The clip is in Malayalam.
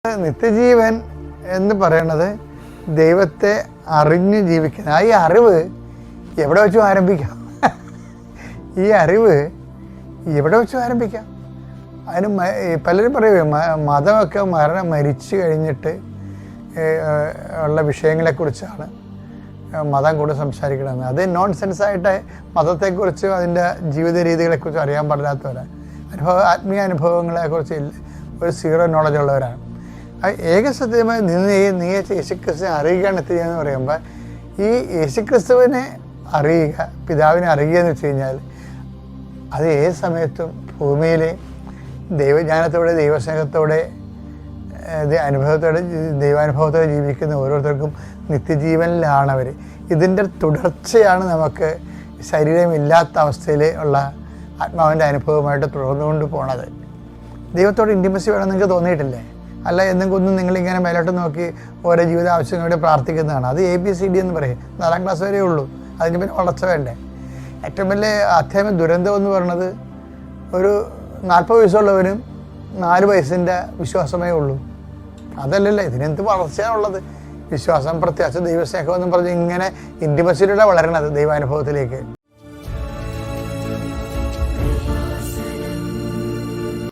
നിത്യജീവൻ എന്ന് പറയുന്നത് ദൈവത്തെ അറിഞ്ഞ് ജീവിക്കുന്ന ഈ അറിവ് എവിടെ വെച്ചും ആരംഭിക്കാം. ഈ അറിവ് എവിടെ വെച്ചും ആരംഭിക്കാം. അതിന് പലരും പറയുമേ മതമൊക്കെ മരിച്ചു കഴിഞ്ഞിട്ട് ഉള്ള വിഷയങ്ങളെക്കുറിച്ചാണ് മതം കൂടെ സംസാരിക്കണമെന്ന്. അത് നോൺ സെൻസായിട്ട് മതത്തെക്കുറിച്ചും അതിൻ്റെ ജീവിത രീതികളെക്കുറിച്ചും അറിയാൻ പാടില്ലാത്തവരാണ്. ആത്മീയ അനുഭവങ്ങളെക്കുറിച്ച് ഒരു സീറോ നോളജ് ഉള്ളവരാണ്. ഏകസത്യമായി നീ യേശുക്രിസ്തുവിനെ അറിയുകയാണ് എത്തിയെന്ന് പറയുമ്പോൾ ഈ യേശുക്രിസ്തുവിനെ അറിയുക, പിതാവിനെ അറിയുക എന്ന് വെച്ച് കഴിഞ്ഞാൽ അത് ഏത് സമയത്തും ഭൂമിയിലെ ദൈവജ്ഞാനത്തോടെ ദൈവസ്നേഹത്തോടെ ദൈവാനുഭവത്തോടെ ജീവിക്കുന്ന ഓരോരുത്തർക്കും നിത്യജീവനിലാണ് അവർ. ഇതിൻ്റെ തുടർച്ചയാണ് നമുക്ക് ശരീരമില്ലാത്ത അവസ്ഥയിൽ ഉള്ള ആത്മാവിൻ്റെ അനുഭവമായിട്ട് തുടർന്നുകൊണ്ട് പോണത്. ദൈവത്തോട് ഇൻറ്റിമസി വേണമെന്ന് നിങ്ങൾക്ക് തോന്നിയിട്ടില്ലേ? അല്ല എന്തെങ്കിലും നിങ്ങളിങ്ങനെ മേലോട്ട് നോക്കി ഓരോ ജീവിത ആവശ്യങ്ങളോട് പ്രാർത്ഥിക്കുന്നതാണ്. അത് ABCD എന്ന് പറയും. 4ാം ക്ലാസ് വരെ ഉള്ളൂ. അതിന് പിന്നെ വളർച്ച വേണ്ടേ? ഏറ്റവും വലിയ അധ്യാത്മ ദുരന്തം എന്ന് പറയുന്നത് ഒരു 40 വയസ്സുള്ളവനും 4 വയസ്സിൻ്റെ വിശ്വാസമേ ഉള്ളൂ. അതല്ലല്ലോ, ഇതിനെന്ത് വളർച്ചയാണുള്ളത്? വിശ്വാസം, പ്രത്യാശ, ദൈവസ്നേഹം എന്നും പറഞ്ഞ് ഇങ്ങനെ ഇൻറ്റിമസിയിലൂടെ വളരണത് ദൈവാനുഭവത്തിലേക്ക്.